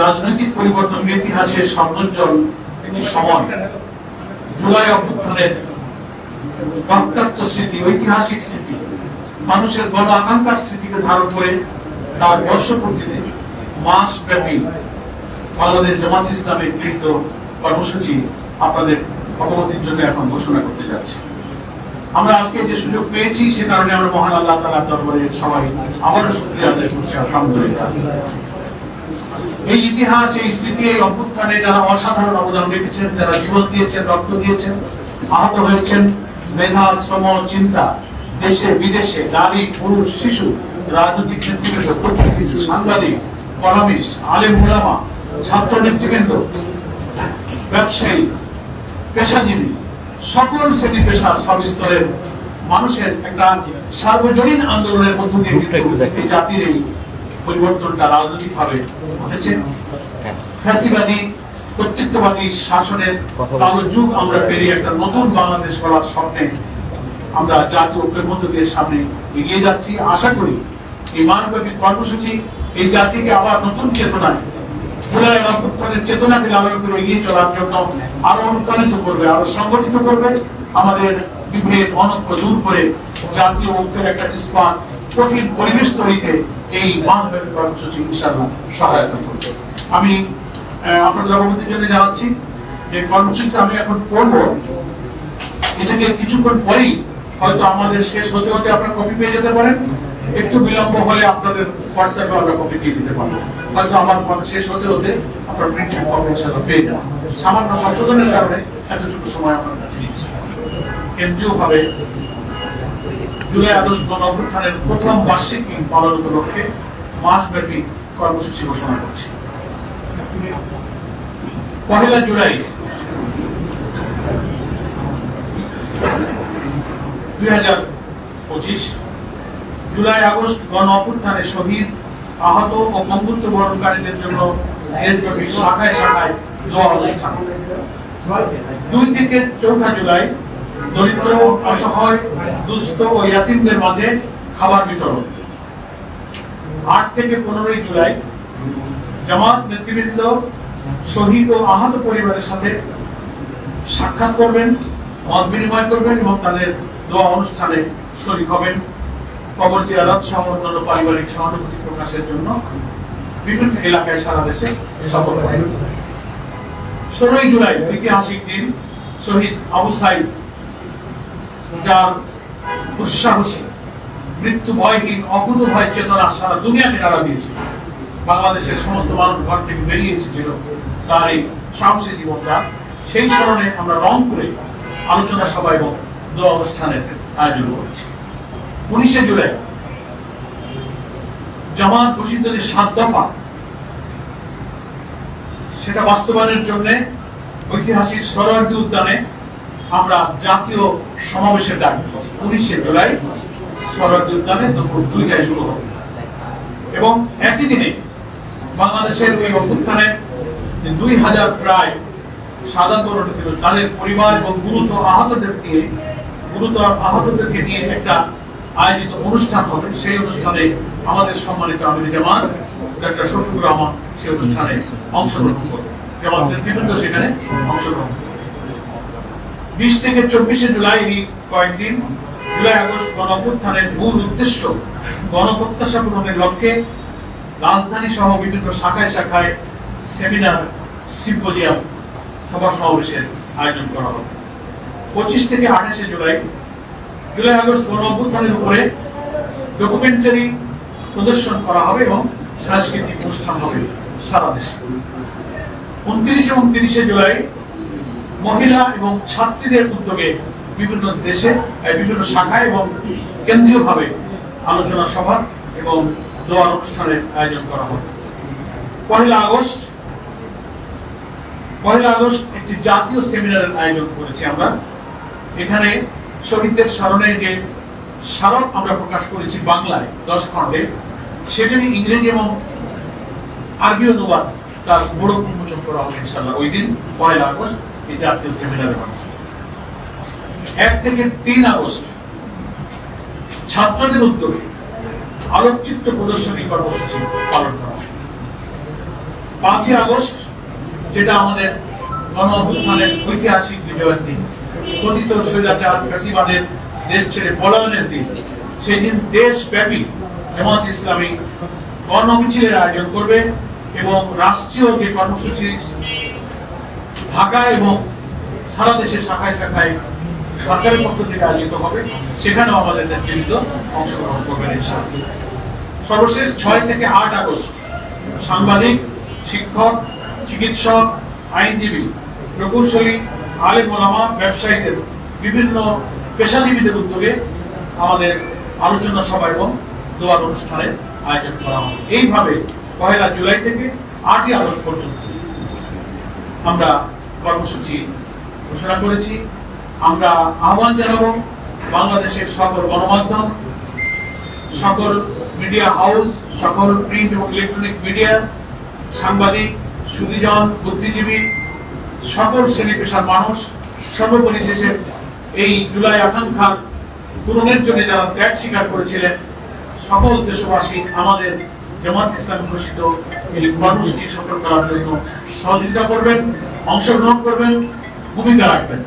রাজনৈতিক পরিবর্তন ইতিহাসের সর্বোজ্জ্বল একটি সময়। জুলাই অভ্যুত্থানের রক্তাক্ত স্মৃতি, ঐতিহাসিক স্মৃতি, মানুষের গণ আকাঙ্ক্ষার স্মৃতিকে ধারণ করে তার বর্ষপূর্তিতে মাসব্যাপী বাংলাদেশ জামাত ইসলামের গৃহীত কর্মসূচি আপনাদের অবগতির জন্য এখন ঘোষণা করতে যাচ্ছি। আমরা আজকে যে সুযোগ পেয়েছি সে কারণে আমরা মহান আল্লাহ তাআলার দরবারে সবাই আবারও শুকরিয়া আদায় করছি, আলহামদুলিল্লাহ। এই ইতিহাস, এই স্মৃতি, এই অভ্যুত্থানে যারা অসাধারণ অবদান রেখেছেন, যারা জীবন দিয়েছেন, রক্ত দিয়েছেন, আহত হয়েছেন, মেধা, শ্রম, চিন্তা, দেশে বিদেশে, নারী, পুরুষ, শিশু, রাজনৈতিক নেতৃবৃন্দ, সাংবাদিক, কলামিস্ট, আলেম উলামা, ছাত্র নেতৃবৃন্দ, ব্যবসায়ী, পেশাজীবী, সকল শ্রেণী পেশার সব স্তরের মানুষের একটা সার্বজনীন আন্দোলনের মধ্য দিয়ে এই জাতির এই পরিবর্তনটা রাজনৈতিকভাবে ঘটেছে। ফ্যাসিবাদী কর্তৃত্ববাদী শাসনের কালো যুগ আমরা পেরিয়ে একটা নতুন বাংলাদেশ গড়ার স্বপ্নে আমরা জাতীয় ঐক্যের মধ্য দিয়ে সামনে এগিয়ে যাচ্ছি। আশা করি এই মানবব্যাপী কর্মসূচি এই জাতিকে আবার নতুন চেতনায়, জুলাই অভ্যুত্থানের চেতনাকে লালন করে এগিয়ে চলার জন্য আরো অনুপ্রাণিত করবে, আরো সংগঠিত করবে, আমাদের বিভেদ অনৈক্য দূর করে জাতীয় ঐক্যের একটা ইস্পাত কঠিন পরিবেশ তৈরিতে এই মাসব্যাপী কর্মসূচি ইনশাআল্লাহ সহায়তা করবে। আমি আপনাদের অবগতির জন্য জানাচ্ছি যে কর্মসূচি আমি এখন পড়বো, এটাকে কিছুক্ষণ পরেই হয়তো আমাদের শেষ হতে হতে আপনারা কপি পেয়ে যেতে পারেন। একটু বিলম্ব হলে আপনাদের হোয়াটসঅ্যাপে আমরা কপি দিয়ে দিতে পারবো। হয়তো আমার কথা শেষ হতে হতে আপনার প্রিন্টেড কপি ইনশাআল্লাহ পেয়ে যাবেন। সামান্য সংশোধনের কারণে এতটুকু সময় আপনার কাছে নিচ্ছি। কেন্দ্রীয়ভাবে জুলাই আগস্ট গণ অভ্যুত্থানের প্রথম বার্ষিকী পালন উপলক্ষে মাসব্যাপী কর্মসূচি ঘোষণা করছি। 1 জুলাই 2025 জুলাই আগস্ট গণ অভ্যুত্থানে শহীদ, আহত ও বঙ্গবন্ধু বরণকারীদের জন্য দেশব্যাপী শাখায় শাখায় দোয়া অনুষ্ঠান। 2 থেকে 4 জুলাই দরিদ্র, অসহায়, দুস্থ ও ইয়াতিমদের মাঝে খাবার বিতরণ। 8 থেকে 15 জুলাই জামাত নেতৃবৃন্দ শহীদ ও আহত পরিবারের সাথে সাক্ষাৎ করবেন, মত বিনিময় করবেন এবং তাদের দোয়া অনুষ্ঠানে শরীক হবেন। কবর জিয়ারত সহ অন্যান্য পারিবারিক সহানুভূতি প্রকাশের জন্য বিভিন্ন এলাকায় সারা দেশে সফর করবেন। 16 জুলাই ঐতিহাসিক দিন, শহীদ আবু সাইদ, যার দুঃসাহসী, মৃত্যু ভয়হীন, অকুতোভয় চেতনা সারা দুনিয়াকে নাড়া দিয়েছে। বাংলাদেশের সমস্ত মানুষ ঘর থেকে বেরিয়ে এসেছিল তার এই সাহসী জীবনটা। সেই স্মরণে আমরা রংপুরে আলোচনা সভা এবং দোয়া অনুষ্ঠানের আয়োজন করেছি। 19 জুলাই জামাত ঘোষিত যে 7 দফা, সেটা বাস্তবায়নের জন্য ঐতিহাসিক সোহরাওয়ার্দী উদ্যানে আমরা জাতীয় সমাবেশের ডাক দিয়েছি। 19 জুলাই সোহরাওয়ার্দী উদ্যানে দুপুর 2টায় শুরু হবে এবং একই দিনে বাংলাদেশের ওই অভ্যুত্থানে 2000 প্রায় সাদা বরণী তাদের পরিবার এবং গুরুতর আহতদেরকে নিয়ে একটা আয়োজিত অনুষ্ঠান হবে। সেই অনুষ্ঠানে আমাদের সম্মানিত আমির জামাত ডক্টর শফিকুর রহমান সেই অনুষ্ঠানে অংশগ্রহণ করবে, জামাত নেতৃবৃন্দ সেখানে অংশগ্রহণ করবে। 20 থেকে 24 জুলাই এই কয়েকদিন জুলাই আগস্ট গণ অভ্যুত্থানের মূল উদ্দেশ্য গণপ্রত্যাশা পূরণের লক্ষ্যে রাজধানী সহ বিভিন্ন শাখায় শাখায় সেমিনার, সিম্পোজিয়াম, সভা সমাবেশের আয়োজন করা হবে। 25 থেকে 28 জুলাই জুলাই আগস্ট গণ অভ্যুত্থানের উপরে ডকুমেন্টারি প্রদর্শন করা হবে এবং সাংস্কৃতিক অনুষ্ঠান হবে সারা দেশে। 29 এবং 30 জুলাই মহিলা এবং ছাত্রীদের উদ্যোগে বিভিন্ন দেশে বিভিন্ন শাখায় এবং কেন্দ্রীয়ভাবে আলোচনা সভা এবং দোয়া অনুষ্ঠানের আয়োজন করা হবে। 1 আগস্ট একটি জাতীয় সেমিনারের আয়োজন করেছি আমরা। এখানে শহীদদের স্মরণে যে স্মারক আমরা প্রকাশ করেছি বাংলায় 10 খণ্ডে, সেটারই ইংরেজি এবং আরবি অনুবাদ তার বড় উন্মোচন করা হবে ইনশাআল্লাহ ওই দিন 1 আগস্ট এই জাতীয় সেমিনারে। 1 থেকে 3 আগস্ট ছাত্রদের উদ্যোগে আলোকচিত্র প্রদর্শনী কর্মসূচি পালন করা হবে। 5ই আগস্ট, যেটা আমাদের গণ অভ্যুত্থানের ঐতিহাসিক বিজয়ের দিন, কথিত স্বৈরাচার ফ্যাসিবাদের দেশ ছেড়ে পলায়নের দিন, সেই দিন দেশব্যাপী জামাত ইসলামী কর্মমিছিলের আয়োজন করবে এবং রাষ্ট্রীয় যে কর্মসূচি ঢাকা এবং সারা দেশের শাখায় শাখায় সরকারের পক্ষ থেকে আয়োজিত হবে, সেখানেও আমাদের নেতৃবৃন্দ অংশগ্রহণ করবেন ইনশাআল্লাহ। সর্বশেষ 6 থেকে 8 আগস্ট সাংবাদিক, শিক্ষক, চিকিৎসক, আইনজীবী, প্রকৌশলী, আলেম ওলামা, ব্যবসায়ীদের, বিভিন্ন পেশাজীবীদের উদ্যোগে আমাদের আলোচনা সভা এবং দোয়ার অনুষ্ঠানের আয়োজন করা হবে। এইভাবে 1 জুলাই থেকে 8ই আগস্ট পর্যন্ত আমরা কর্মসূচি ঘোষণা করেছি। আমরা আহ্বান জানাবো বাংলাদেশের সকল গণমাধ্যম, সকল মিডিয়া হাউস, সকল প্রিন্ট এবং ইলেকট্রনিক মিডিয়া, সাংবাদিক, সুধীজন, বুদ্ধিজীবী, সকল শ্রেণী পেশার মানুষ, সর্বোপরি দেশের এই জুলাই আকাঙ্ক্ষা পূরণের জন্য যারা ত্যাগ স্বীকার করেছিলেন, সকল দেশবাসী আমাদের জামাত ইসলামী ঘোষিত এই কর্মসূচি সফল করার জন্য সহযোগিতা করবেন, অংশগ্রহণ করবেন, ভূমিকা রাখবেন।